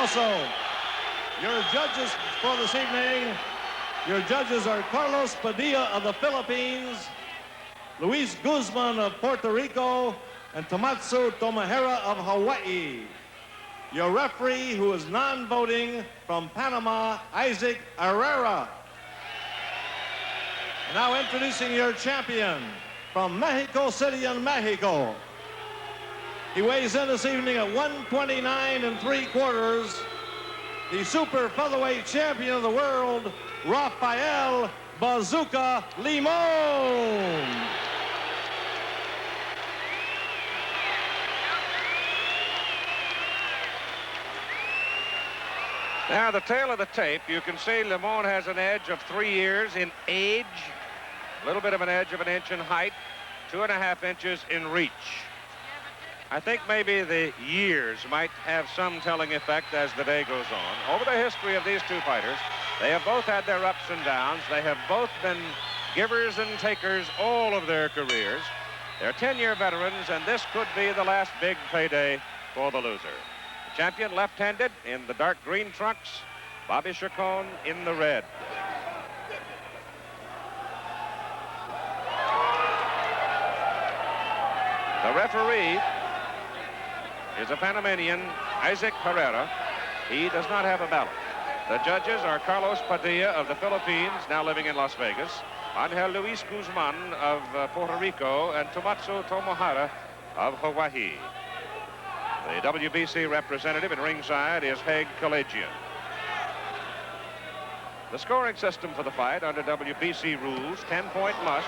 Also, your judges for this evening, your judges are Carlos Padilla of the Philippines, Luis Guzman of Puerto Rico, and Tomatsu Tomohara of Hawaii. Your referee, who is non-voting, from Panama, Isaac Herrera. Now introducing your champion from Mexico City in Mexico. He weighs in this evening at 129 3/4. The super featherweight champion of the world, Rafael Bazooka Limon. Now, the tail of the tape, you can see Limon has an edge of 3 years in age, a little bit of an edge of 1 inch in height, 2.5 inches in reach. I think maybe the years might have some telling effect as the day goes on. Over the history of these two fighters, they have both had their ups and downs. They have both been givers and takers all of their careers. They're 10-year veterans, and this could be the last big payday for the loser. The champion left-handed in the dark green trunks, Bobby Chacon in the red. The referee is a Panamanian, Isaac Herrera. He does not have a ballot. The judges are Carlos Padilla of the Philippines, now living in Las Vegas, Angel Luis Guzman of Puerto Rico, and Tomatsu Tomohara of Hawaii. The WBC representative in ringside is Haig Kalajian. The scoring system for the fight under WBC rules, 10-point must.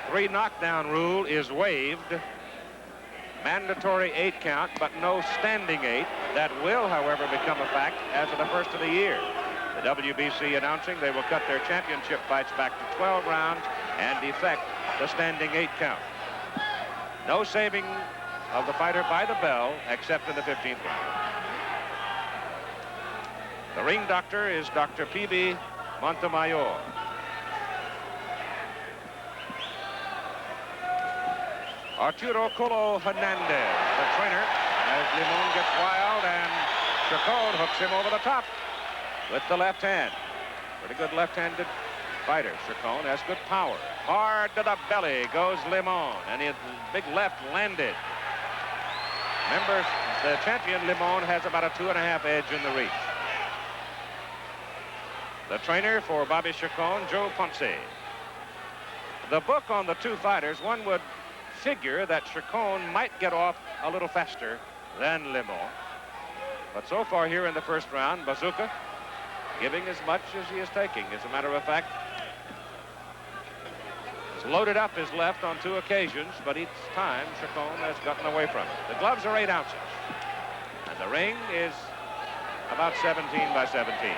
3 knockdown rule is waived. Mandatory 8 count, but no standing 8. That will, however, become a fact as of the first of the year. The WBC announcing they will cut their championship fights back to 12 rounds and effect the standing 8 count. No saving of the fighter by the bell except in the 15th round. The ring doctor is Dr. P.B. Montemayor. Arturo Colo Hernandez, the trainer, as Limon gets wild, and Chacon hooks him over the top with the left hand. Pretty good left-handed fighter. Chacon has good power. Hard to the belly goes Limon, and his big left landed. Remember, the champion Limon has about a 2.5 edge in the reach. The trainer for Bobby Chacon, Joe Ponce. The book on the two fighters, one would figure that Chacon might get off a little faster than Limon. But so far here in the first round, Bazooka giving as much as he is taking. As a matter of fact, he's loaded up his left on 2 occasions, but each time Chacon has gotten away from it. The gloves are 8 ounces, and the ring is about 17 by 17.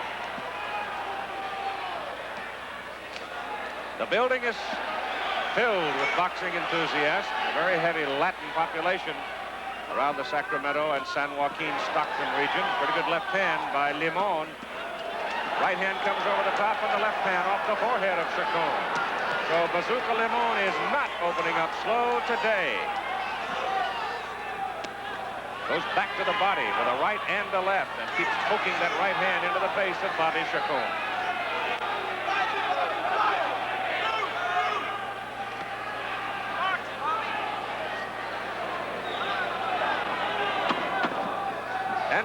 The building is filled with boxing enthusiasts, a very heavy Latin population around the Sacramento and San Joaquin Stockton region. Pretty good left hand by Limon. Right hand comes over the top, and the left hand off the forehead of Chacon. So Bazooka Limon is not opening up slow today. Goes back to the body with a right and a left, and keeps poking that right hand into the face of Bobby Chacon.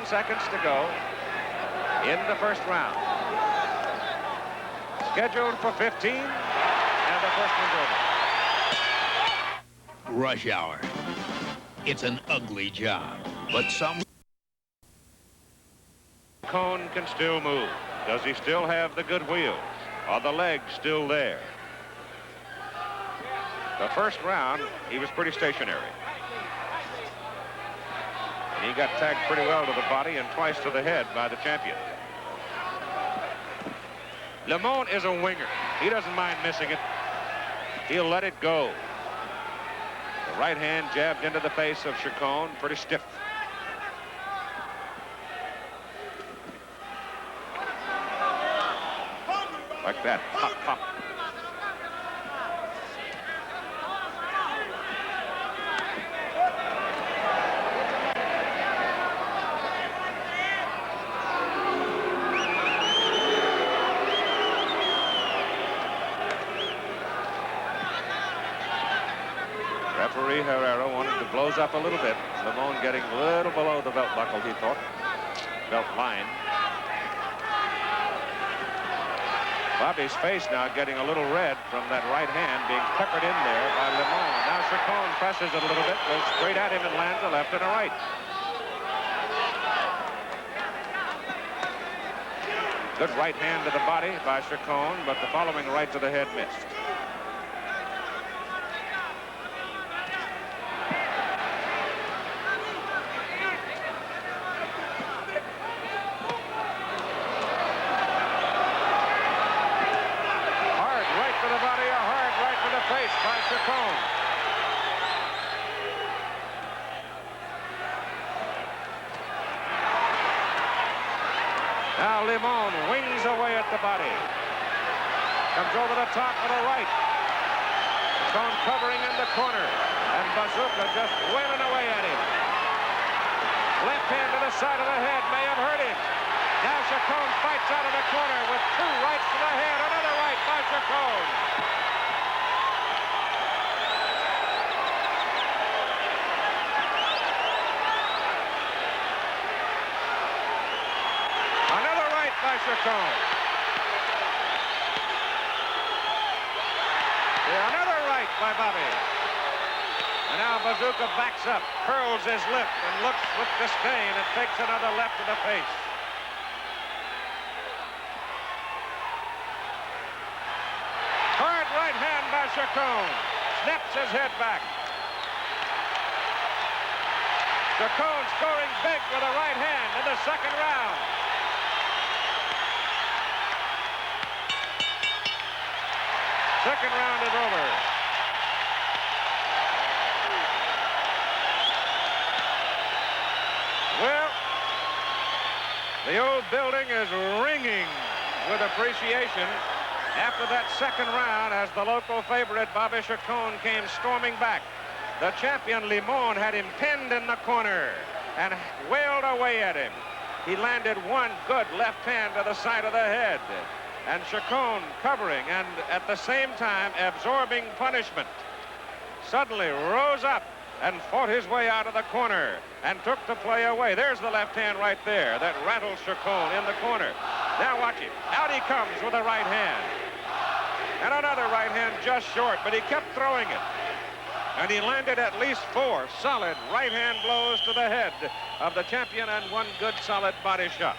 Seconds to go in the first round. Scheduled for 15, and the first one's over. Rush hour. It's an ugly job, but some... Cone can still move. Does he still have the good wheels? Are the legs still there? The first round, he was pretty stationary. He got tagged pretty well to the body and twice to the head by the champion. Limon is a winger. He doesn't mind missing it. He'll let it go. The right hand jabbed into the face of Chacon, pretty stiff. Like that, pop, pop. Referee Herrera wanted to blows up a little bit. Limon getting a little below the belt buckle, he thought. Belt line. Bobby's face now getting a little red from that right hand being peppered in there by Limon. Now Chacon presses it a little bit, goes straight at him and lands a left and a right. Good right hand to the body by Chacon, but the following right to the head missed. Hard right to the body, a hard right to the face by Chacon. Now Limon wings away at the body. Comes over the top of the right. Chacon covering in the corner. And Bazooka just wailing away at him. Left hand to the side of the head may have hurt him. Now Chacon fights out of the corner with two rights to the head. Another right by Chacon. By Chacon. Another right by Bobby. And now Bazooka backs up, curls his lip, and looks with disdain and takes another left to the face. Hard right hand by Chacon. Snaps his head back. Chacon scoring big with a right hand in the second round. Second round is over. Well, the old building is ringing with appreciation after that second round as the local favorite Bobby Chacon came storming back. The champion Limon had him pinned in the corner and wailed away at him. He landed one good left hand to the side of the head. And Chacon covering and at the same time absorbing punishment. Suddenly rose up and fought his way out of the corner and took the play away. There's the left hand right there that rattles Chacon in the corner. Now watch him. Out he comes with a right hand. And another right hand just short, but he kept throwing it. And he landed at least 4 solid right hand blows to the head of the champion and one good solid body shot.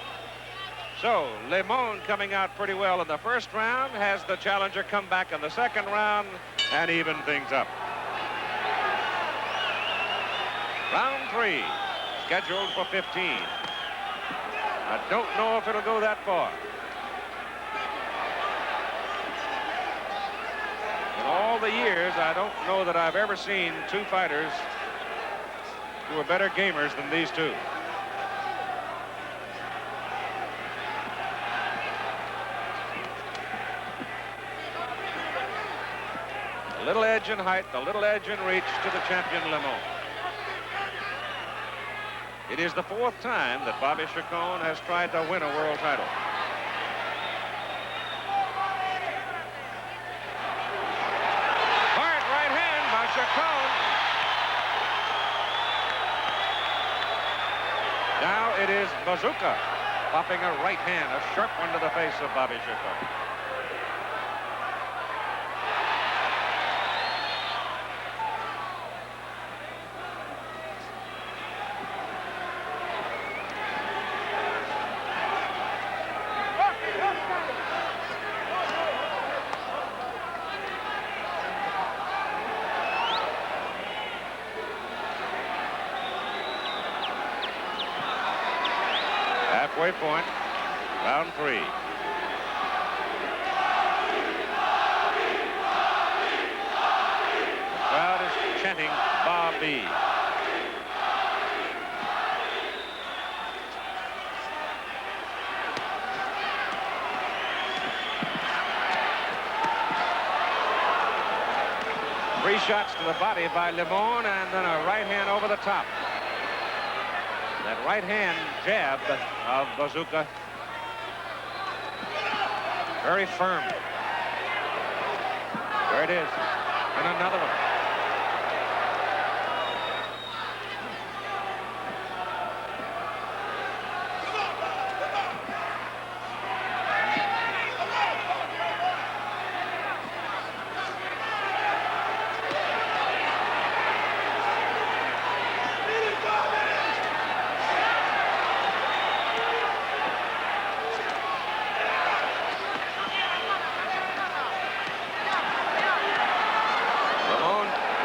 So, Limon coming out pretty well in the first round, has the challenger come back in the second round and even things up. Round 3, scheduled for 15. I don't know if it'll go that far. In all the years, I don't know that I've ever seen two fighters who are better gamers than these two. A little edge in height, a little edge in reach to the champion Limon. It is the 4th time that Bobby Chacon has tried to win a world title. Hard right hand by Chacon. Now it is Bazooka popping a right hand, a sharp one to the face of Bobby Chacon. Halfway point, round 3. The crowd is chanting Bobby. Three shots to the body by Limon and then a right hand over the top. That right hand jab of Bazooka, very firm. There it is, and another one.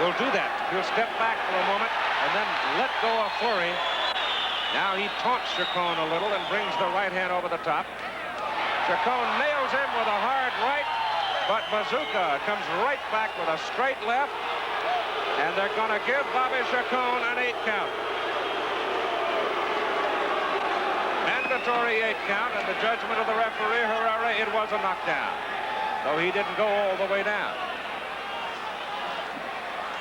will do that. He'll step back for a moment and then let go of Fleury. Now he taunts Chacon a little and brings the right hand over the top. Chacon nails him with a hard right, but Bazooka comes right back with a straight left, and they're going to give Bobby Chacon an 8 count. Mandatory 8 count, and the judgment of the referee, Herrera, it was a knockdown, though he didn't go all the way down.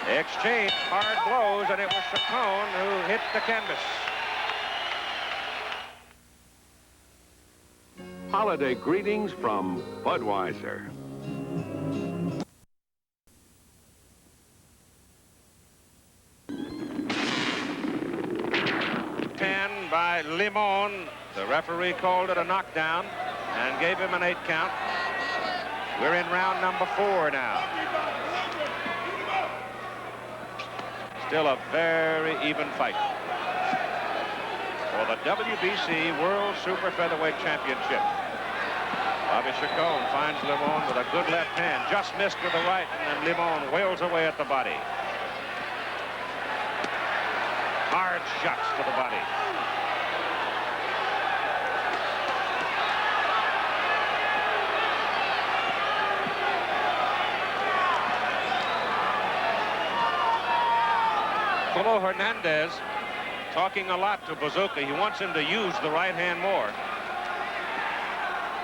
They exchanged hard blows, and it was Chacon who hit the canvas. Holiday greetings from Budweiser. By Limon. The referee called it a knockdown and gave him an 8 count. We're in round number 4 now. Still a very even fight for the WBC World Super Featherweight Championship. Bobby Chacon finds Limon with a good left hand, just missed with the right, and then Limon wails away at the body. Hard shots to the body. Polo Hernandez talking a lot to Bazooka. He wants him to use the right hand more.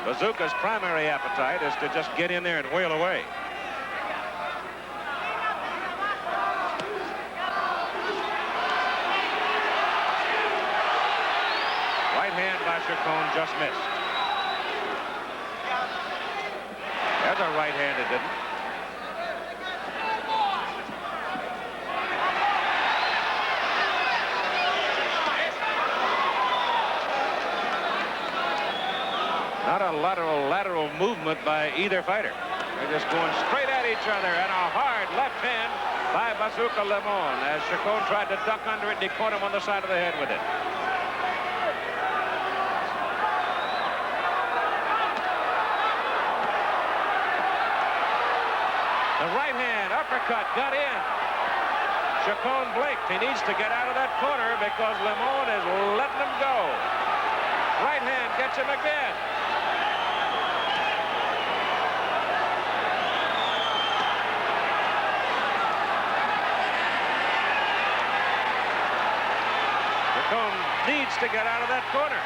Bazooka's primary appetite is to just get in there and wail away. Right hand by Chacon just missed. There's a right hand that didn't. Not a lateral movement by either fighter. They're just going straight at each other, and a hard left hand by Bazooka Limon as Chacon tried to duck under it, and he caught him on the side of the head with it. The right hand uppercut got in. Chacon blinked. He needs to get out of that corner because Limon is letting him go. Right hand gets him again. Chacon needs to get out of that corner.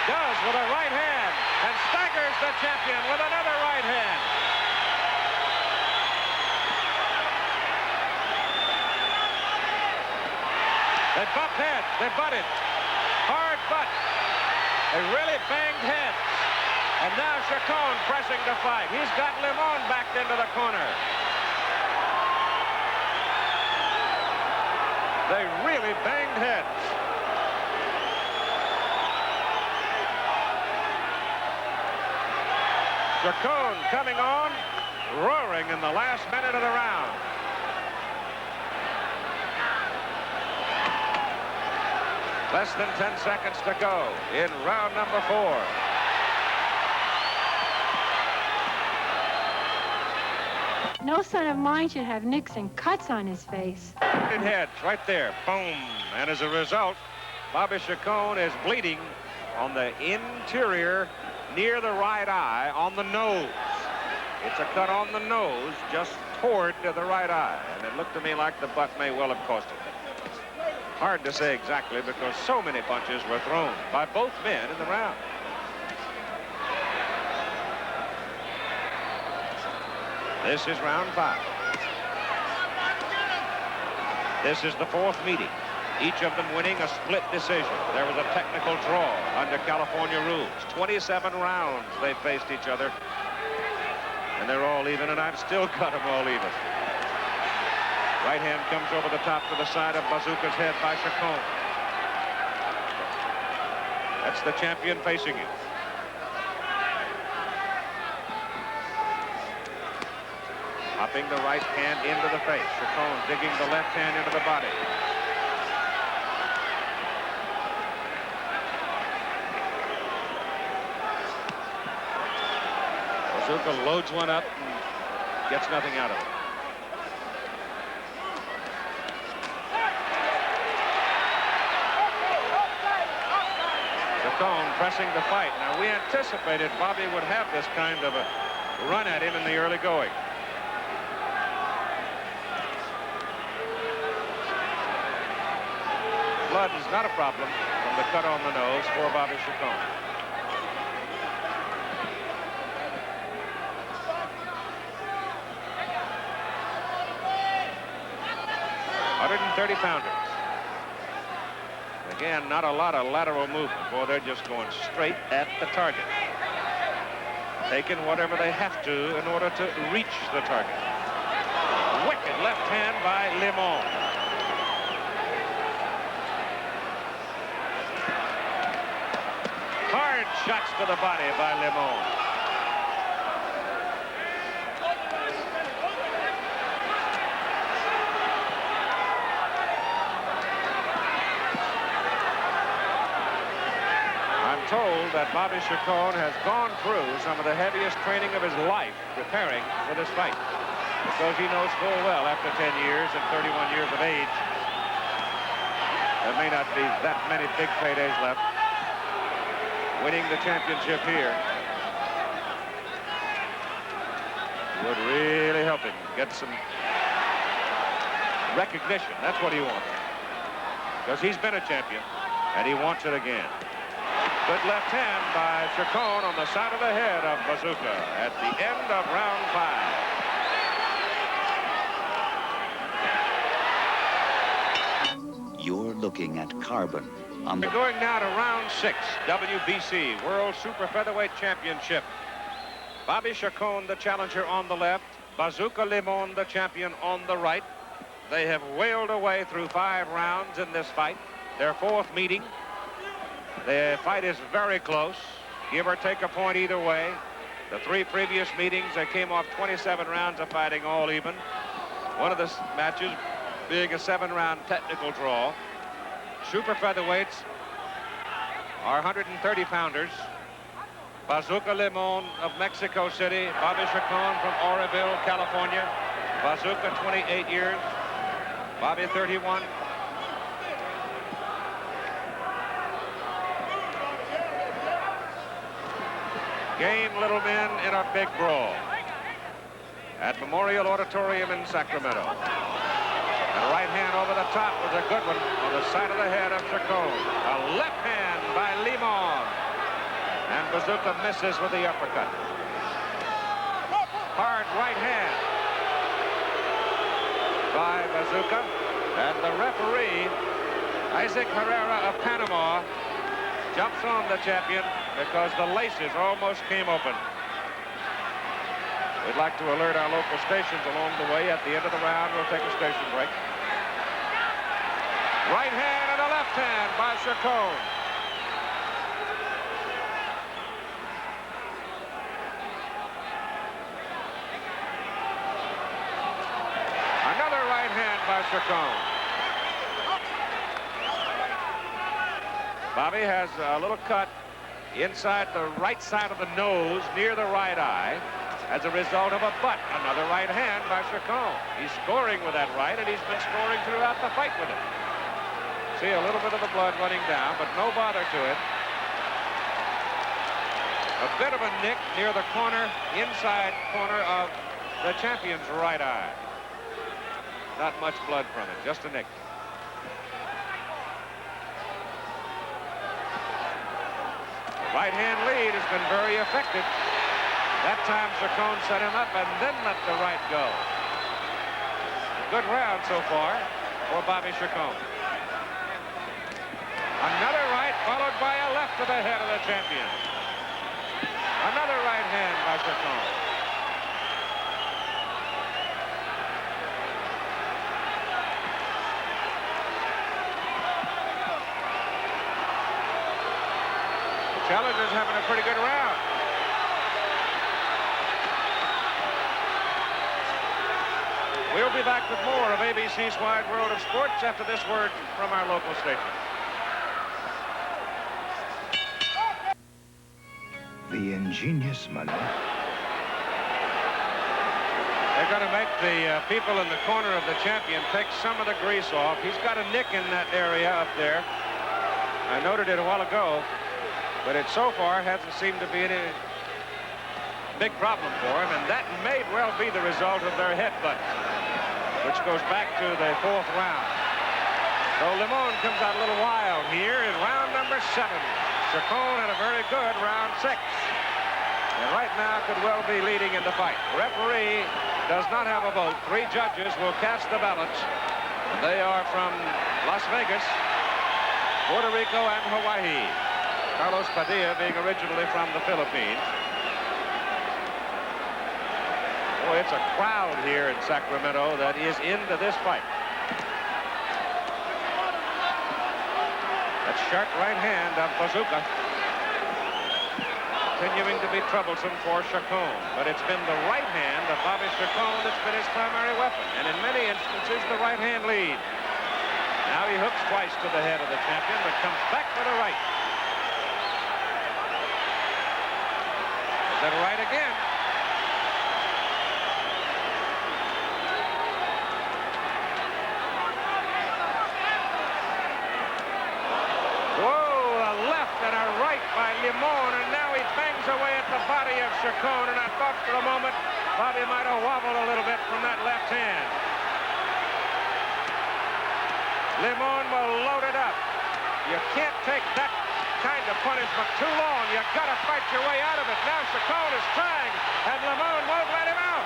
Does with a right hand and staggers the champion with another right hand. They bumped heads. They butted. Hard butt. They really banged heads. And now Chacon pressing to fight. He's got Limon backed into the corner. They really banged heads. Chacon coming on, roaring in the last minute of the round. Less than 10 seconds to go in round number 4. No son of mine should have nicks and cuts on his face. It heads right there, boom. And as a result, Bobby Chacon is bleeding on the interior near the right eye on the nose. It's a cut on the nose just toward the right eye. And it looked to me like the butt may well have cost him. Hard to say exactly because so many punches were thrown by both men in the round. This is round 5. This is the 4th meeting. Each of them winning a split decision. There was a technical draw under California rules. 27 rounds they faced each other. And they're all even, and I've still got them all even. Right hand comes over the top to the side of Bazooka's head by Chacon. That's the champion facing you. Hopping the right hand into the face. Chacon digging the left hand into the body. Bazooka loads one up and gets nothing out of it. Chacon pressing the fight. Now, we anticipated Bobby would have this kind of a run at him in the early going. Blood is not a problem from the cut on the nose for Bobby Chacon. 130-pounders. Again, not a lot of lateral movement. Boy, they're just going straight at the target. Taking whatever they have to in order to reach the target. Wicked left hand by Limon. Hard shots to the body by Limon. Told that Bobby Chacon has gone through some of the heaviest training of his life preparing for this fight, because he knows full well after 10 years and 31 years of age there may not be that many big paydays left. Winning the championship here would really help him get some recognition. That's what he wants, because he's been a champion and he wants it again. Good left hand by Chacon on the side of the head of Bazooka at the end of round 5. You're looking at Carbon on the... We're going now to round 6, WBC World Super Featherweight Championship. Bobby Chacon, the challenger, on the left. Bazooka Limon, the champion, on the right. They have wailed away through 5 rounds in this fight, their 4th meeting. The fight is very close, give or take a point either way. The 3 previous meetings, they came off 27 rounds of fighting, all even. One of the matches being a 7-round technical draw. Super featherweights are 130-pounders. Bazooka Limon of Mexico City, Bobby Chacon from Oroville, California. Bazooka, 28 years, Bobby, 31. Game little men in a big brawl at Memorial Auditorium in Sacramento. And a right hand over the top was a good one on the side of the head of Chacon. A left hand by Limon. And Bazooka misses with the uppercut. Hard right hand by Bazooka. And the referee, Isaac Herrera of Panama, jumps on the champion because the laces almost came open. We'd like to alert our local stations along the way. At the end of the round, we'll take a station break. Right hand and a left hand by Chacon. Another right hand by Chacon. Bobby has a little cut inside the right side of the nose near the right eye as a result of a butt. Another right hand by Chacon. He's scoring with that right, and he's been scoring throughout the fight with it. See a little bit of the blood running down, but no bother to it. A bit of a nick near the corner, inside corner of the champion's right eye. Not much blood from it, just a nick. Right hand lead has been very effective. That time Chacon set him up and then let the right go. Good round so far for Bobby Chacon. Another right followed by a left to the head of the champion. Another right hand by Chacon. Challenger's having a pretty good round. We'll be back with more of ABC's Wide World of Sports after this word from our local station. The ingenious maneuver. They're going to make the people in the corner of the champion take some of the grease off. He's got a nick in that area up there. I noted it a while ago. but it so far hasn't seemed to be any big problem for him, and that may well be the result of their headbutt, which goes back to the 4th round. So Limon comes out a little wild here in round number 7. Chacon had a very good round 6. And right now could well be leading in the fight. Referee does not have a vote. 3 judges will cast the ballots. They are from Las Vegas, Puerto Rico, and Hawaii. Carlos Padilla being originally from the Philippines. Boy, it's a crowd here in Sacramento that is into this fight. That sharp right hand of Bazooka continuing to be troublesome for Chacon, but it's been the right hand of Bobby Chacon that's been his primary weapon, and in many instances the right hand lead. Now he hooks twice to the head of the champion, but comes back with a right. Is that right again? By Limon, and now he bangs away at the body of Chacon, and I thought for a moment Bobby might have wobbled a little bit from that left hand. Limon will load it up. You can't take that kind of punishment too long. You got to fight your way out of it. Now Chacon is trying, and Limon won't let him out.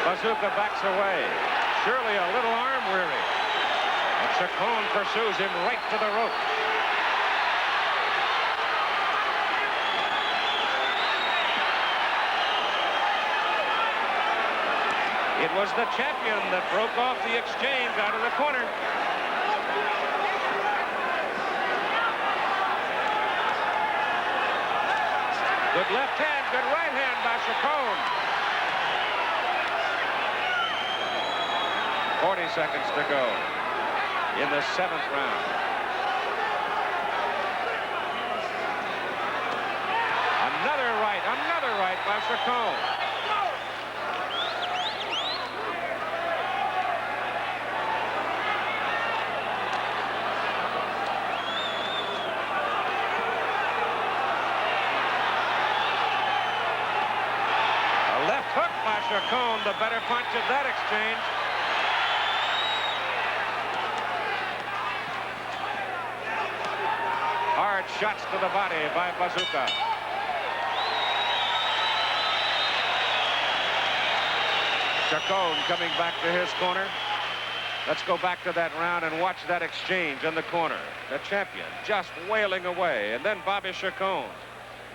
Bazooka backs away. Surely a little arm weary. And Chacon pursues him right to the rope. It was the champion that broke off the exchange out of the corner. Good left hand, good right hand by Chacon. 40 seconds to go in the 7th round. Another right by Chacon. A left hook by Chacon, the better punch of that exchange. Hard shots to the body by Bazooka. Chacon coming back to his corner. Let's go back to that round and watch that exchange in the corner. The champion just wailing away, and then Bobby Chacon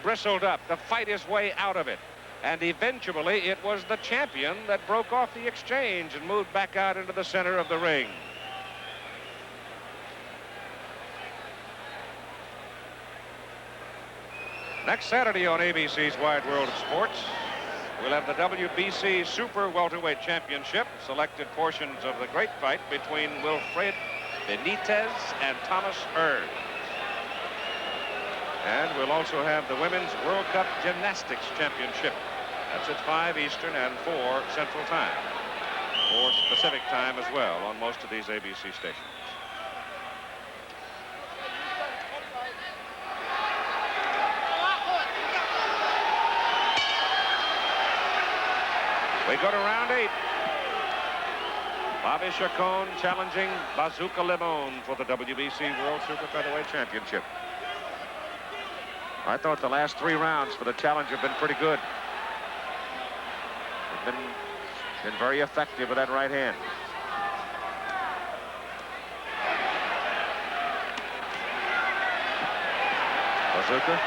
bristled up to fight his way out of it. And eventually it was the champion that broke off the exchange and moved back out into the center of the ring. Next Saturday on ABC's Wide World of Sports, we'll have the WBC Super Welterweight Championship, selected portions of the great fight between Wilfred Benitez and Thomas Hearns. And we'll also have the Women's World Cup Gymnastics Championship. That's at 5 Eastern and 4 Central Time, 4 Pacific Time as well on most of these ABC stations. We go to round 8. Bobby Chacon challenging Bazooka Limon for the WBC World Super Featherweight Championship. I thought the last 3 rounds for the challenge have been pretty good. They've been very effective with that right hand. Bazooka,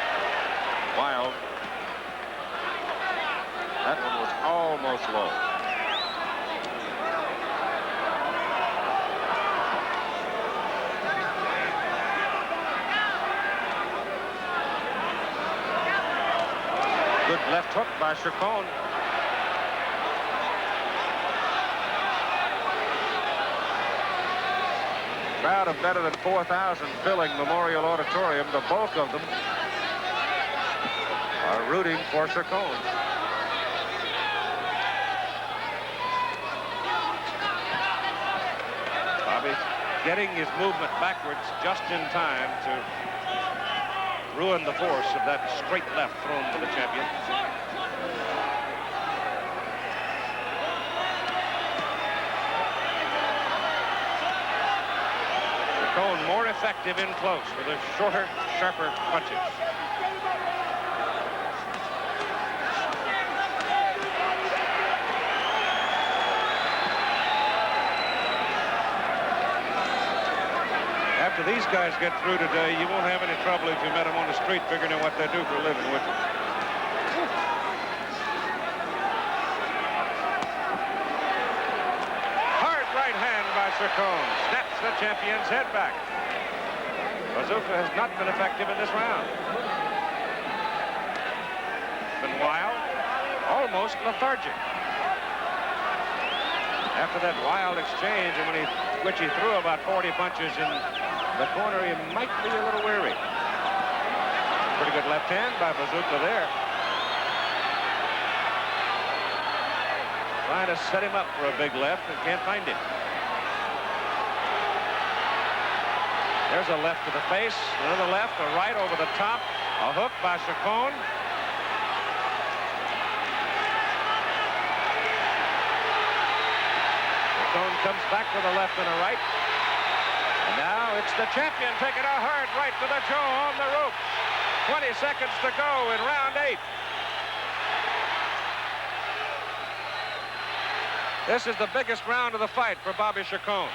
wild. That one was almost low. Good left hook by Chacon. Crowd of better than 4,000 filling Memorial Auditorium. The bulk of them are rooting for Chacon. getting his movement backwards just in time to ruin the force of that straight left thrown to the champion. Chacon more effective in close with his shorter, sharper punches. After these guys get through today, you won't have any trouble if you met them on the street figuring out what they do for a living, would you? Hard right hand by Chacon. Snaps the champion's head back. Bazooka has not been effective in this round. Been wild, almost lethargic. After that wild exchange, and which he threw about 40 punches in the corner, he might be a little weary. Pretty good left hand by Bazooka there. Trying to set him up for a big left and can't find him. There's a left to the face, another left, a right over the top, a hook by Chacon. Chacon comes back with a left and a right. And now it's the champion taking a hard right to the jaw on the rope. 20 seconds to go in round 8. This is the biggest round of the fight for Bobby Chacon.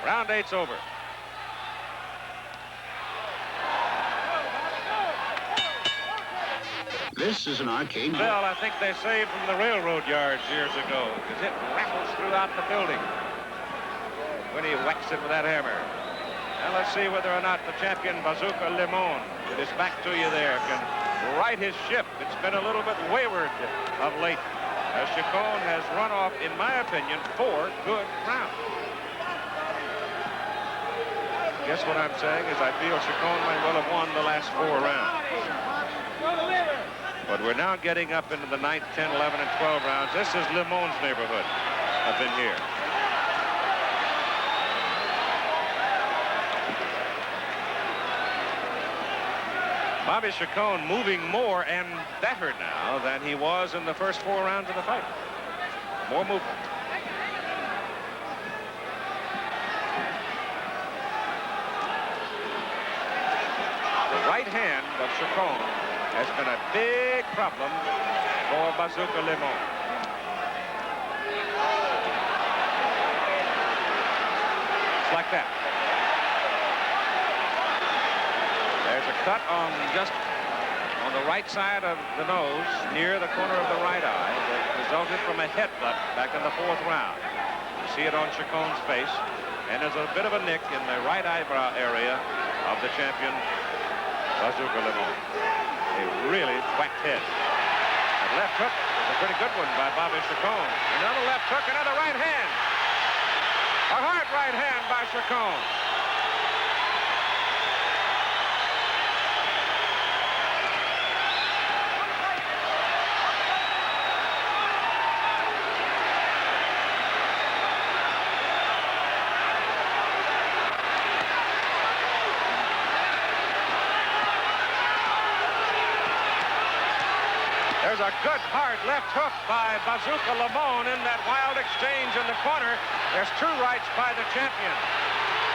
Round 8's over. This is an arcade. Bell, I think they saved from the railroad yards years ago, because it rattles throughout the building when he whacks it with that hammer. Now let's see whether or not the champion Bazooka Limon, with his back to you there, can right his ship. It's been a little bit wayward of late, as Chacon has run off, in my opinion, 4 good rounds. Guess what I'm saying is I feel Chacon might well have won the last 4 rounds. But we're now getting up into the 9th, 10, 11, and 12 rounds. This is Limon's neighborhood up in here. Bobby Chacon moving more and better now than he was in the first 4 rounds of the fight. More movement. The right hand of Chacon has been a big problem for Bazooka Limon. It's like that. There's a cut on just on the right side of the nose, near the corner of the right eye, that resulted from a headbutt back in the 4th round. You see it on Chacon's face, and there's a bit of a nick in the right eyebrow area of the champion, Bazooka Limon. A really whacked head. That left hook is a pretty good one by Bobby Chacon. Another left hook, another right hand. A hard right hand by Chacon. There's a good hard left hook by Bazooka Limon in that wild exchange in the corner. There's 2 rights by the champion.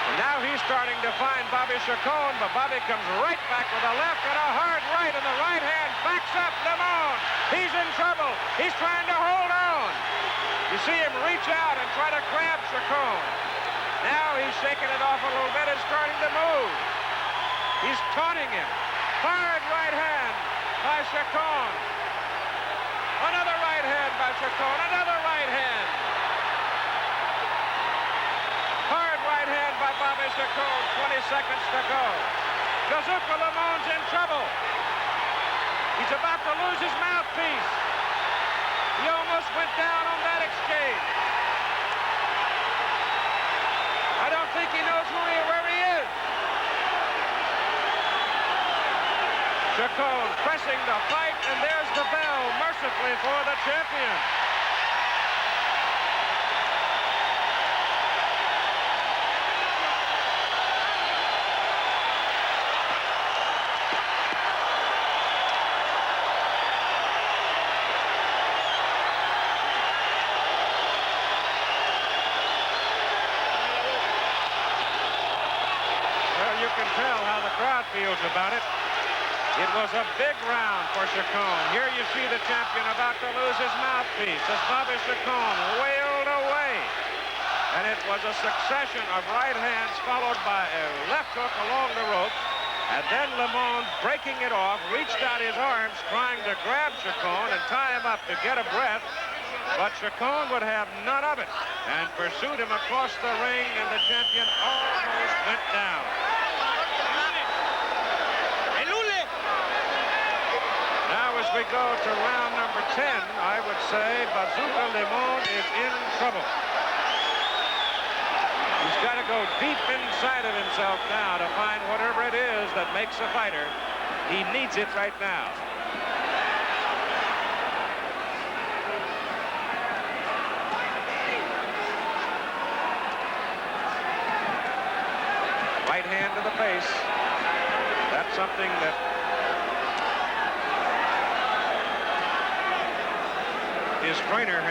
And now he's starting to find Bobby Chacon, but Bobby comes right back with a left and a hard right, and the right hand backs up Limon. He's in trouble. He's trying to hold on. You see him reach out and try to grab Chacon. Now he's shaking it off a little bit and starting to move. He's taunting him. Hard right hand by Chacon. Another right hand by Chacon. Another right hand. Hard right hand by Bobby Chacon. 20 seconds to go. Bazooka Limon's in trouble. He's about to lose his mouthpiece. He almost went down on that exchange. I don't think he knows where he is. Chacon pressing the fight, and there's the bell, mercifully for the champion. knows about it. It was a big round for Chacon. Here you see the champion about to lose his mouthpiece as Bobby Chacon wailed away. And it was a succession of right hands followed by a left hook along the rope. And then Limon, breaking it off, reached out his arms trying to grab Chacon and tie him up to get a breath. But Chacon would have none of it and pursued him across the ring, and the champion almost went down. Now as we go to round number 10, I would say Bazooka Limon is in trouble. He's got to go deep inside of himself now to find whatever it is that makes a fighter. He needs it right now. Right hand to the face. That's something that his trainer,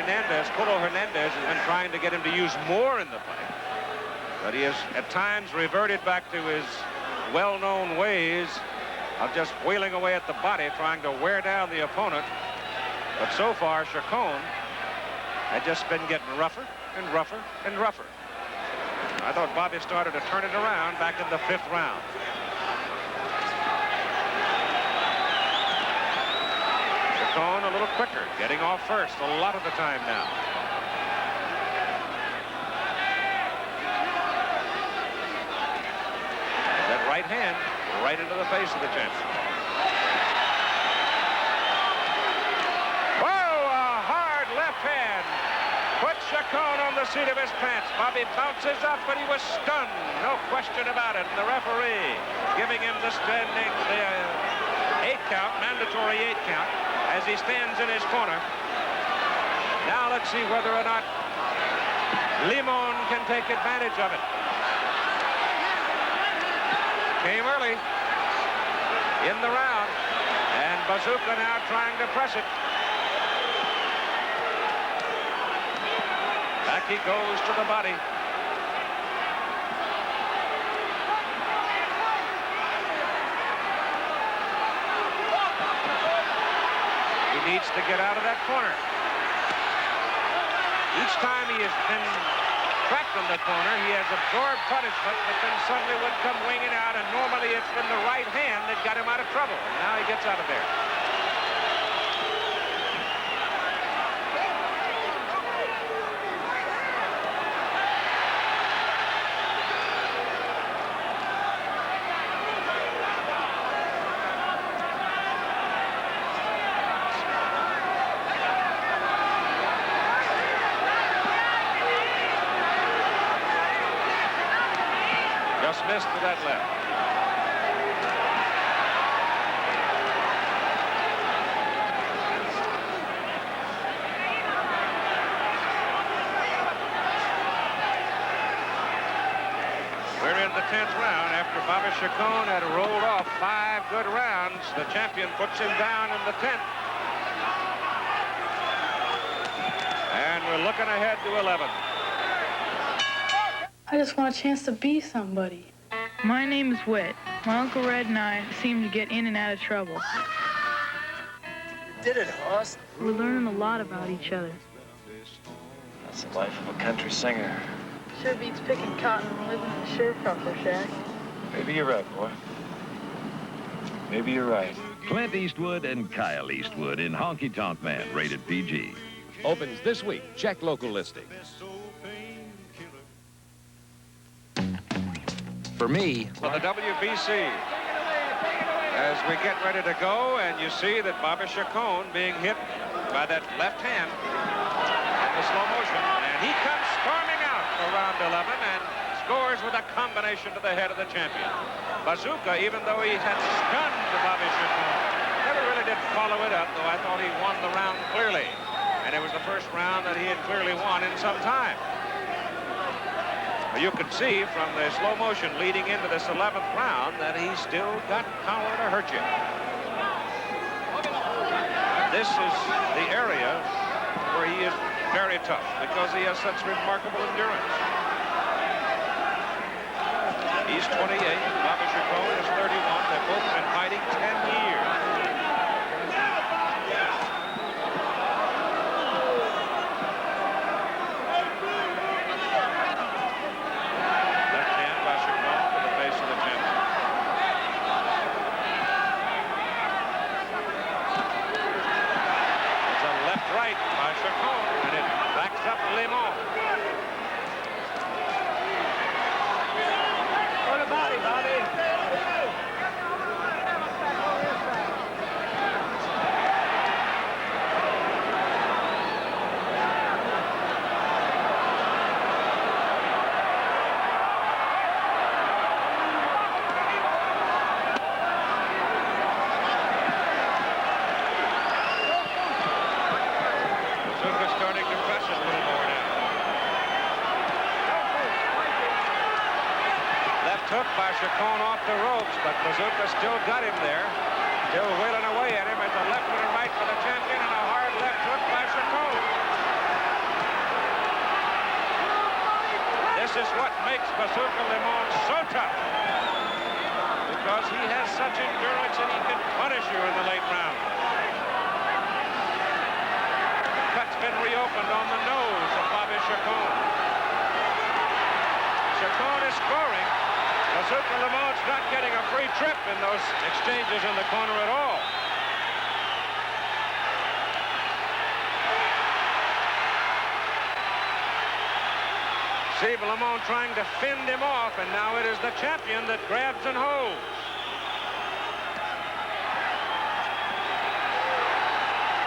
Polo Hernandez, has been trying to get him to use more in the fight. But he has at times reverted back to his well-known ways of just wailing away at the body, trying to wear down the opponent. But so far, Chacon had just been getting rougher and rougher and rougher. I thought Bobby started to turn it around back in the 5th round. Chacon a little quicker, getting off first a lot of the time now. That right hand right into the face of the champion. Whoa, a hard left hand. Put Chacon on the seat of his pants. Bobby bounces up, but he was stunned. No question about it. And the referee giving him the standing, the 8 count, mandatory 8 count, as he stands in his corner. Now let's see whether or not Limon can take advantage of it. Came early in the round, and Bazooka now trying to press it. Back he goes to the body. He needs to get out of that corner. Each time he has been trapped in the corner, he has absorbed punishment, but then suddenly would come winging out, and normally it's been the right hand that got him out of trouble. And now he gets out of there. Just missed with that left. We're in the 10th round after Bobby Chacon had rolled off 5 good rounds. The champion puts him down in the 10th. And we're looking ahead to 11. I just want a chance to be somebody. My name is Whit. My Uncle Red and I seem to get in and out of trouble. Did it, Hoss? We're learning a lot about each other. That's the life of a country singer. Sure beats picking cotton and living in a sharecropper shack. Maybe you're right, boy. Maybe you're right. Clint Eastwood and Kyle Eastwood in Honky Tonk Man, rated PG. Opens this week. Check local listing. For me, for the WBC, as we get ready to go, and you see that Bobby Chacon being hit by that left hand in the slow motion, and he comes storming out for round 11 and scores with a combination to the head of the champion. Bazooka, even though he had stunned Bobby Chacon, never really did follow it up, though I thought he won the round clearly, and it was the first round that he had clearly won in some time. You can see from the slow motion leading into this 11th round that he's still got power to hurt you. This is the area where he is very tough because he has such remarkable endurance. He's 28. Bobby Chacon is 31. They've both been fighting 10 years. Left hand by Chacon to the face of the champion. It's a left-right by Chacon, and it backs up Limon. What about it, Bobby? Bazooka's starting to press it a little more now. Left hook by Chacon off the ropes, but Bazooka still got him there. Still wailing away at him. It's a left and a right for the champion, and a hard left hook by Chacon. This is what makes Bazooka Limon so tough, because he has such endurance and he can punish you in the late round. Cut's been reopened on the nose of Bobby Chacon. Chacon is scoring. Bazooka Limon's not getting a free trip in those exchanges in the corner at all. See Limon trying to fend him off, and now it is the champion that grabs and holds.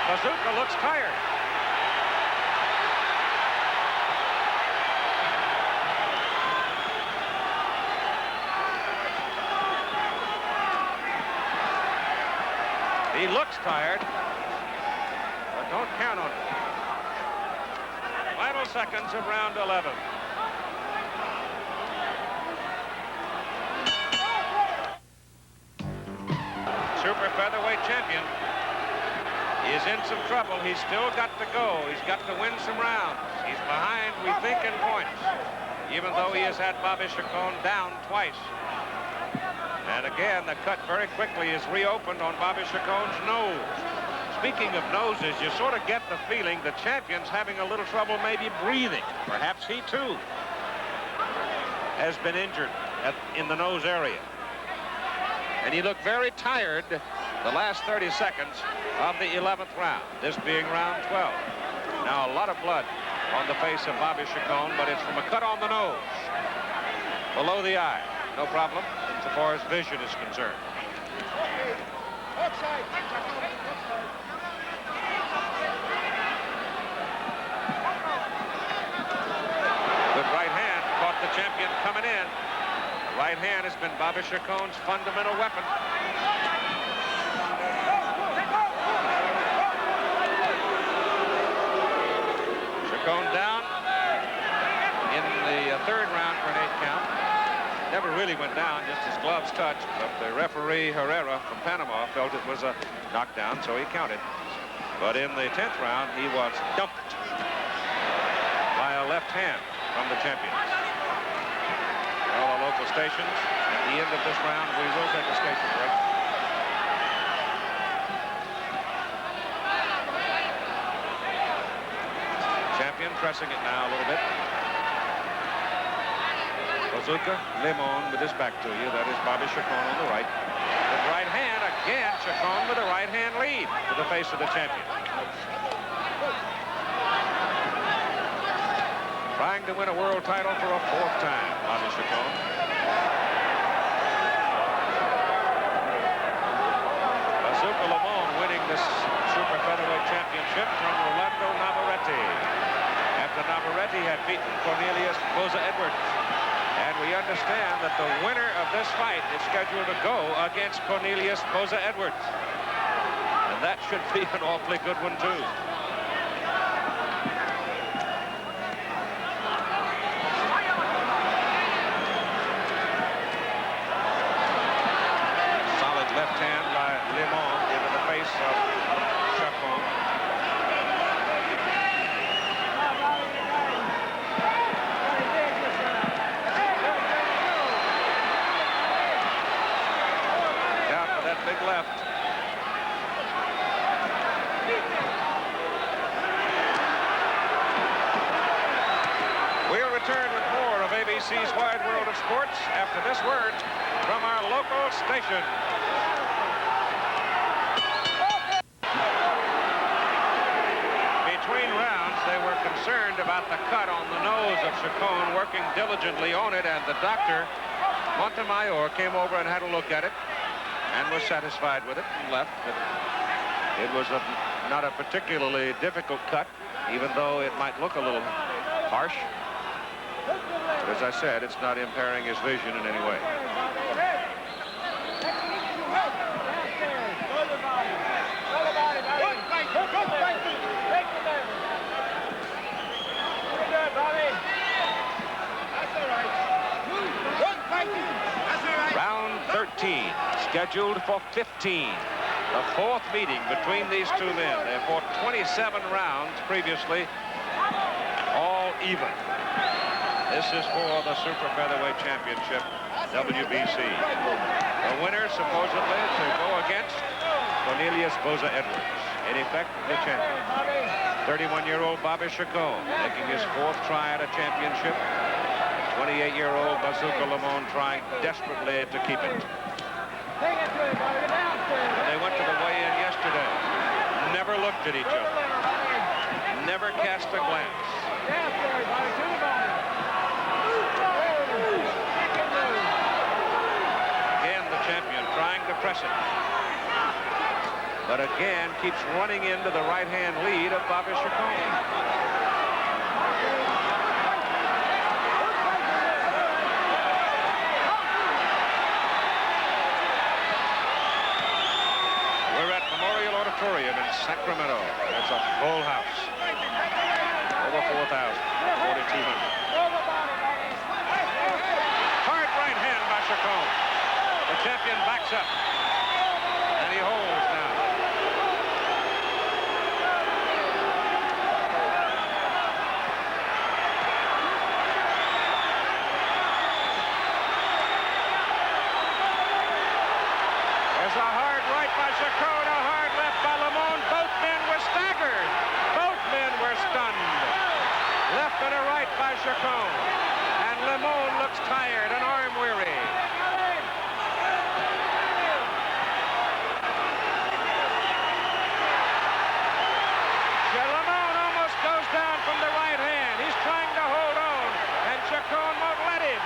Bazooka looks tired. He looks tired, but don't count on it. Final seconds of round 11. Super featherweight champion is in some trouble. He's still got to go. He's got to win some rounds. He's behind, we think, in points, even though he has had Bobby Chacon down twice. And again, the cut very quickly is reopened on Bobby Chacon's nose. Speaking of noses, you sort of get the feeling the champion's having a little trouble maybe breathing. Perhaps he, too, has been injured in the nose area. And he looked very tired the last 30 seconds of the 11th round, this being round 12. Now, a lot of blood on the face of Bobby Chacon, but it's from a cut on the nose, below the eye. No problem so far as vision is concerned. Good right hand caught the champion coming in. The right hand has been Bobby Chacon's fundamental weapon. Chacon down in the third round for an 8 count. Never really went down, just his gloves touched, but the referee Herrera from Panama felt it was a knockdown, so he counted. But in the 10th round, he was dumped by a left hand from the champions. All the local stations, at the end of this round, we will take a station break. Champion pressing it now a little bit. Bazooka, Limon with his back to you. That is Bobby Chacon on the right. With right hand, again, Chacon with a right hand lead to the face of the champion. Trying to win a world title for a 4th time, Bobby Chacon. Bazooka Limon winning this super featherweight championship from Rolando Navarrete, after Navarrete had beaten Cornelius Boza Edwards. And we understand that the winner of this fight is scheduled to go against Cornelius Boza Edwards. And that should be an awfully good one, too. Solid left hand by Limon into the face of Chacon. ABC's Wide World of Sports after this word from our local station. Between rounds, they were concerned about the cut on the nose of Chacon, working diligently on it, and the doctor, Montemayor, came over and had a look at it and was satisfied with it and left. But it was not a particularly difficult cut, even though it might look a little harsh. But as I said, it's not impairing his vision in any way. Round 13, scheduled for 15. The fourth meeting between these two men. They have fought 27 rounds previously, all even. This is for the Super Featherweight Championship, WBC. The winner supposedly to go against Cornelius Boza Edwards. In effect, the champion. 31-year-old Bobby Chacon making his fourth try at a championship. 28-year-old Bazooka Limon trying desperately to keep it. They went to the weigh-in yesterday. Never looked at each other. Never cast a glance. Again, the champion trying to press it. But again, keeps running into the right-hand lead of Bobby Chacon. In Sacramento. It's a full house. Over 4,000, 4,200. Hard right hand by Chacon. The champion backs up. And he holds now. There's a hard right by Chacon, a hard left by Limon. Both men were staggered. Both men were stunned. Left and a right by Chacon. And Limon looks tired and arm weary. Limon almost goes down from the right hand. He's trying to hold on, and Chacon won't let him.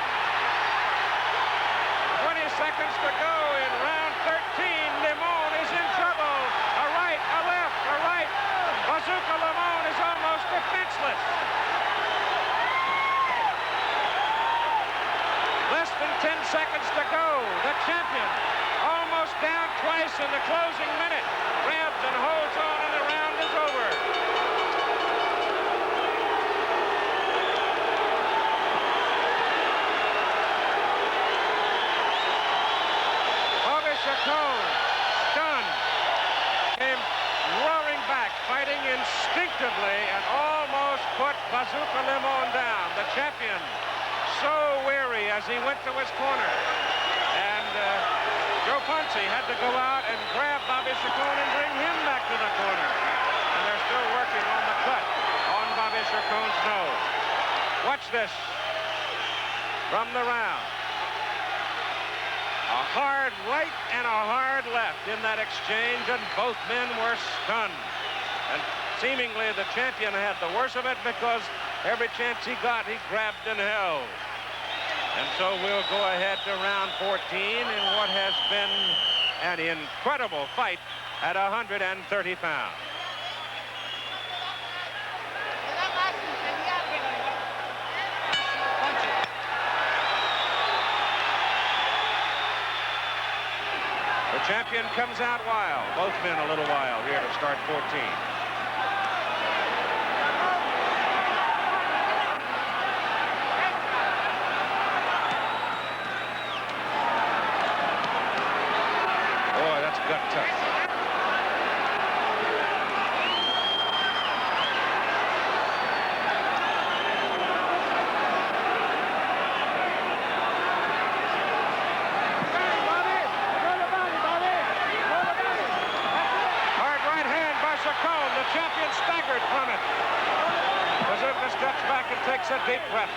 20 seconds to go in round 13. Limon is in trouble. A right, a left, a right. Bazooka Limon is almost defenseless. Less than 10 seconds to go. The champion almost down twice in the closing minute. Grabs and holds on, and the round is over. Chacon, stunned, came roaring back, fighting instinctively, and almost put Bazooka Limon down. The champion, so weary as he went to his corner. And Joe Ponce had to go out and grab Bobby Chacon and bring him back to the corner. And they're still working on the cut on Bobby Chacon's nose. Watch this from the round. A hard right and a hard left in that exchange, and both men were stunned. And seemingly the champion had the worst of it because every chance he got, he grabbed and held. And so we'll go ahead to round 14 in what has been an incredible fight at 130 pounds. The champion comes out wild. Both men a little wild here to start 14. Boy, that's gut touch. From it. Bazooka steps back and takes a deep breath.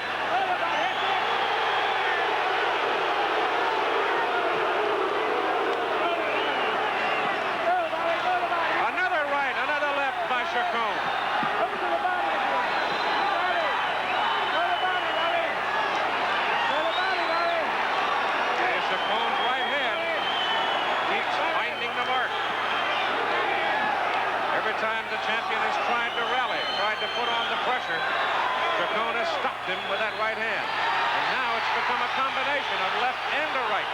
him with that right hand. And now it's become a combination of left and a right.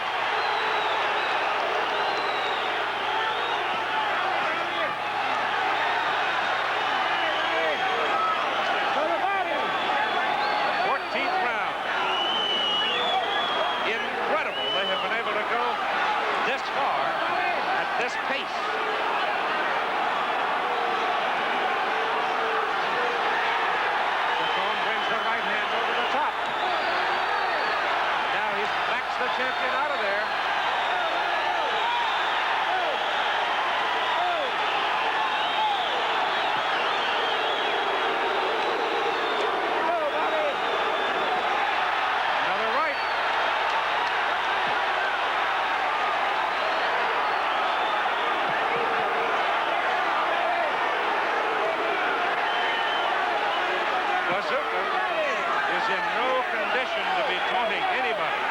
This pace. Chacon brings the right hand over the top. Now he's backs the champion out of there. Another right. Bazooka is in no condition to be taunting anybody.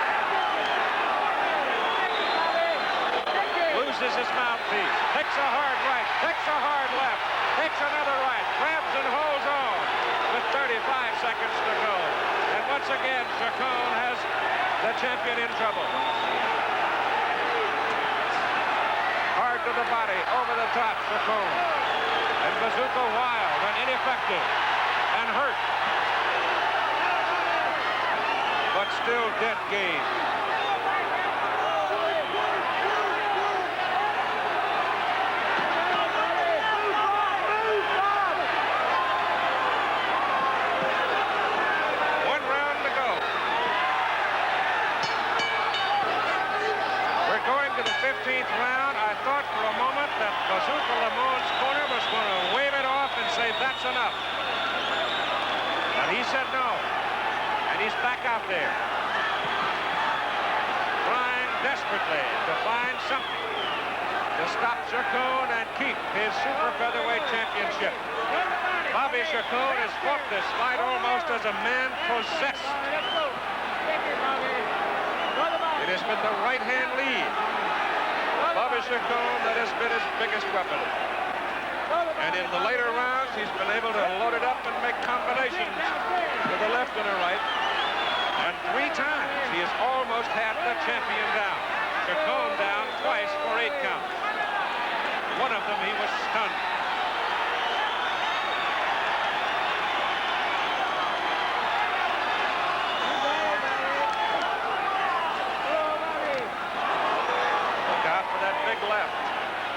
Loses his mouthpiece, takes a hard right, takes a hard left, takes another right, grabs and holds on with 35 seconds to go. And once again, Chacon has the champion in trouble. Hard to the body, over the top, Chacon. And Bazooka wild and ineffective. And hurt, but still dead game. One round to go. We're going to the 15th round. I thought for a moment that Bazooka Limon's corner was going to wave it off and say that's enough. He said no, and he's back out there, trying desperately to find something to stop Chacon and keep his super featherweight championship. Bobby Chacon has fought this fight almost as a man possessed. It has been the right-hand lead. Bobby Chacon, that has been his biggest weapon. And in the later rounds, he's been able to load it up and make combinations with a left and a right. And 3 times he has almost had the champion down. Chacon down twice for 8 counts. One of them he was stunned. Look out for that big left.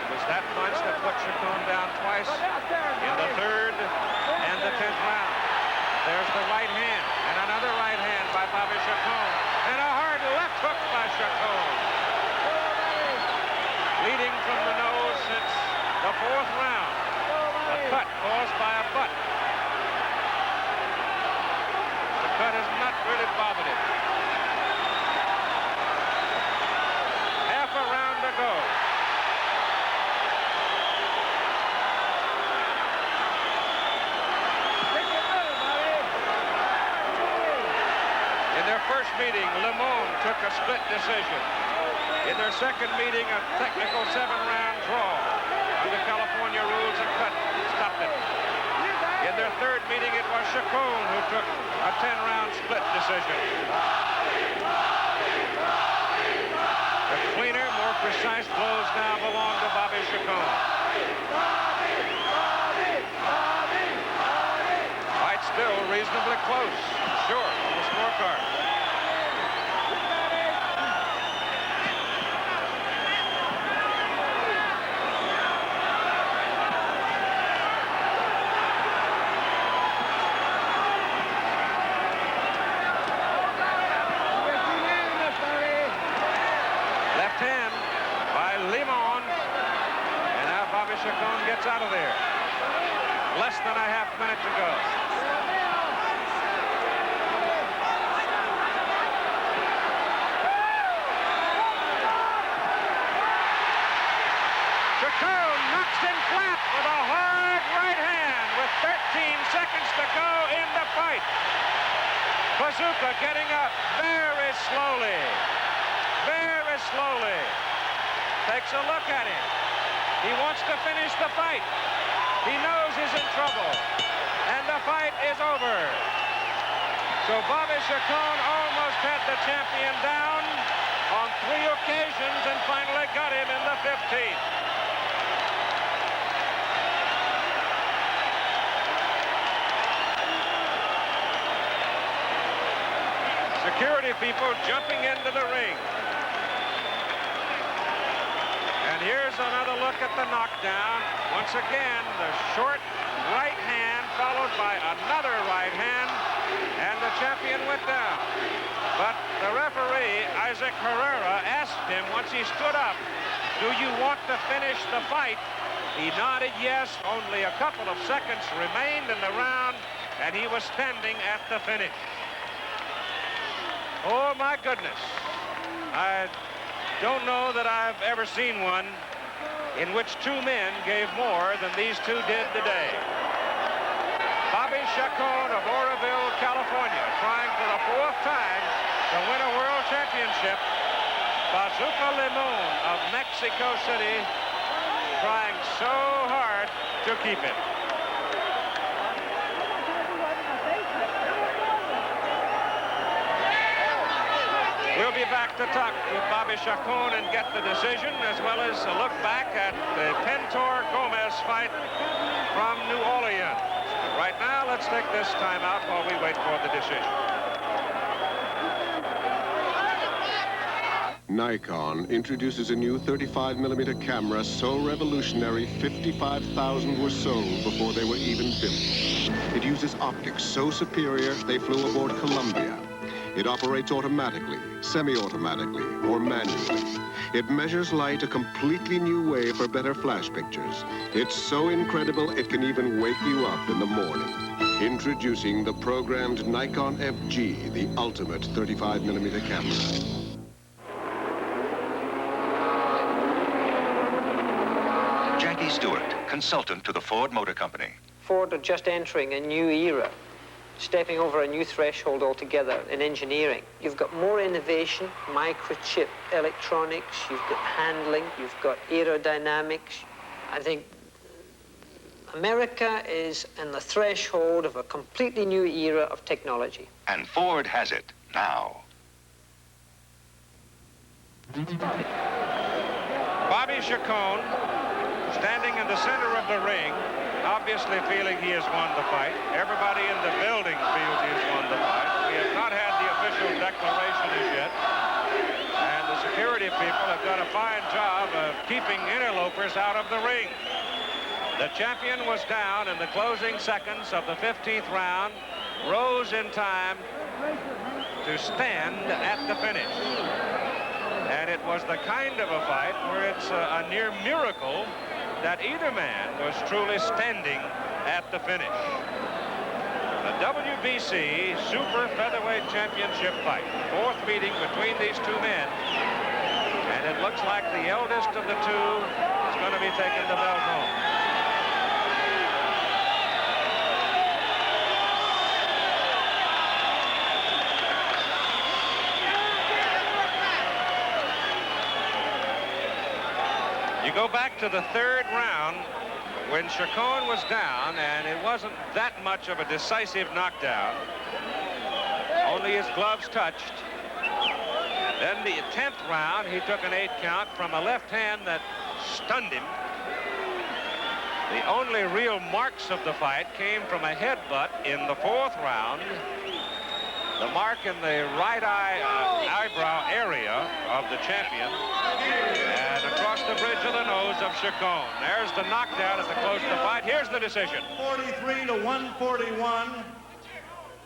It was that punch that put Chacon down twice in the 3rd and the 10th round. There's the right hand and another right hand by Bobby Chacon and a hard left hook by Chacon. Bleeding from the nose since the 4th round. A cut caused by a butt. The cut has not really bothered him. Half a round to go. In their first meeting, Limon took a split decision. In their second meeting, a technical 7-round draw. Under California rules, a cut stopped it. In their third meeting, it was Chacon who took a 10-round split decision. The cleaner, more precise blows now belong to Bobby Chacon. Fight still reasonably close, short on the scorecard. Left hand by Limon, and now Bobby Chacon gets out of there. Less than a half minute to go. Chacon knocks him flat with a hard right hand with 13 seconds to go in the fight. Bazooka getting up very slowly. Very slowly. Takes a look at him. He wants to finish the fight. He knows he's in trouble. And the fight is over. So Bobby Chacon almost had the champion down on 3 occasions and finally got him in the 15th. Security people jumping into the ring. And here's another look at the knockdown. Once again, the short right hand followed by another right hand, and the champion went down. But the referee, Isaac Herrera, asked him once he stood up, "Do you want to finish the fight?" He nodded yes. Only a couple of seconds remained in the round, and he was standing at the finish. Oh, my goodness. I don't know that I've ever seen one in which 2 men gave more than these 2 did today. Bobby Chacon of Oroville, California, trying for the 4th time to win a world championship. Bazooka Limon of Mexico City, trying so hard to keep it. We'll be back to talk with Bobby Chacon and get the decision, as well as a look back at the Pintor-Gomez fight from New Orleans. But right now, let's take this time out while we wait for the decision. Nikon introduces a new 35mm camera so revolutionary 55,000 were sold before they were even built. It uses optics so superior they flew aboard Columbia. It operates automatically, semi-automatically, or manually. It measures light a completely new way for better flash pictures. It's so incredible it can even wake you up in the morning. Introducing the programmed Nikon FG, the ultimate 35mm camera. Jackie Stewart, consultant to the Ford Motor Company. Ford are just entering a new era, stepping over a new threshold altogether in engineering. You've got more innovation, microchip electronics, you've got handling, you've got aerodynamics. I think America is in the threshold of a completely new era of technology. And Ford has it now. Bobby Chacon, standing in the center of the ring, obviously feeling he has won the fight. Everybody in the building feels he has won the fight. We have not had the official declaration as yet. And the security people have done a fine job of keeping interlopers out of the ring. The champion was down in the closing seconds of the 15th round, rose in time to stand at the finish. And it was the kind of a fight where it's a near miracle that either man was truly standing at the finish. The WBC Super Featherweight Championship fight, 4th meeting between these 2 men. And it looks like the eldest of the 2 is going to be taking the belt home. You go back to the 3rd round when Chacon was down, and it wasn't that much of a decisive knockdown. Only his gloves touched. Then the 10th round, he took an 8 count from a left hand that stunned him. The only real marks of the fight came from a headbutt in the 4th round. The mark in the right eyebrow area of the champion, and across the bridge of the nose of Chacon. There's the knockdown at the close of the fight. Here's the decision. 43 to 141.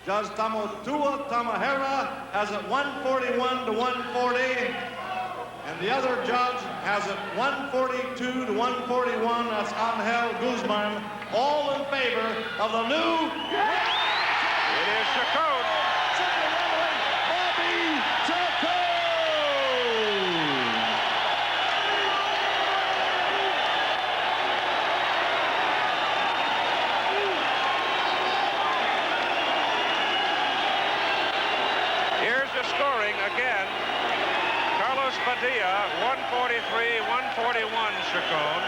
Judge Tamotua Tamahera has it 141 to 140. And the other judge has it 142 to 141. That's Angel Guzman. All in favor of the new... It is Chacon. Scoring again. Carlos Padilla, 143, 141 Chacon.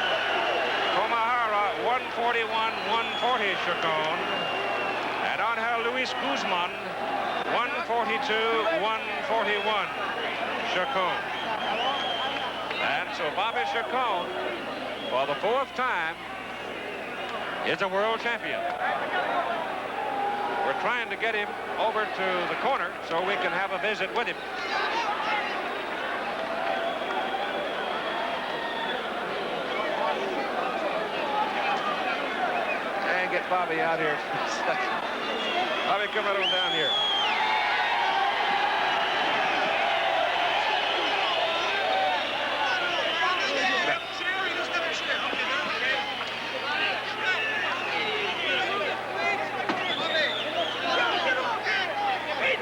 Tomahara, 141, 140 Chacon. And Angel Luis Guzman 141. Chacon. And so Bobby Chacon, for the 4th time, is a world champion. We're trying to get him over to the corner so we can have a visit with him. And get Bobby out here for a second. Bobby, come right on down here.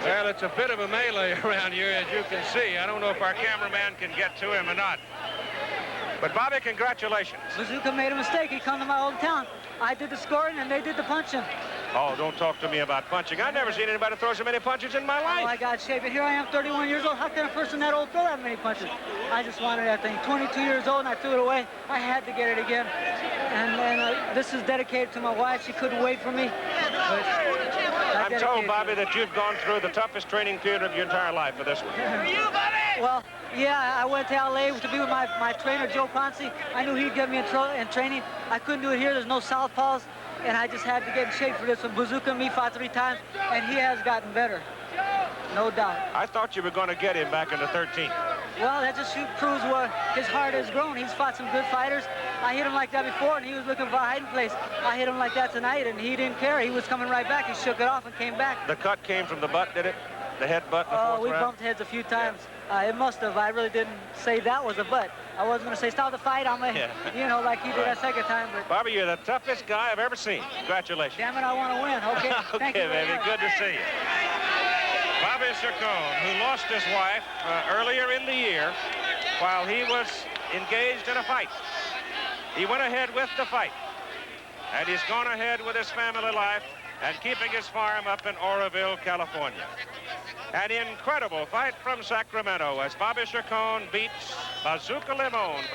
Well, it's a bit of a melee around here, as you can see. I don't know if our cameraman can get to him or not. But, Bobby, congratulations. Bazooka made a mistake. He come to my hometown. I did the scoring, and they did the punching. Oh, don't talk to me about punching. I've never seen anybody throw so many punches in my life. Oh, I got shape. And here I am, 31 years old. How can a person that old throw that many punches? I just wanted that thing. 22 years old, and I threw it away. I had to get it again. And this is dedicated to my wife. She couldn't wait for me. I'm told, Bobby, that you've gone through the toughest training period of your entire life for this one. Well, yeah, I went to L.A. to be with my trainer, Joe Ponce. I knew he'd get me in training. I couldn't do it here. There's no southpaws, and I just had to get in shape for this one. Bazooka and me fought 3 times, and he has gotten better, no doubt. I thought you were going to get him back in the 13th. Well, that just proves what his heart has grown. He's fought some good fighters. I hit him like that before, and he was looking for a hiding place. I hit him like that tonight, and he didn't care. He was coming right back. He shook it off and came back. The cut came from the butt, did it? The head butt in the 4th round? We bumped heads a few times. It must have. I really didn't say that was a butt. I wasn't going to say stop the fight. I'm going to, you know, like he did that second time. But Bobby, you're the toughest guy I've ever seen. Congratulations. Damn it, I want to win. Okay. Thank you baby. Good to see you. Bobby Chacon, who lost his wife earlier in the year while he was engaged in a fight. He went ahead with the fight, and he's gone ahead with his family life and keeping his farm up in Oroville, California. An incredible fight from Sacramento as Bobby Chacon beats Bazooka Limon.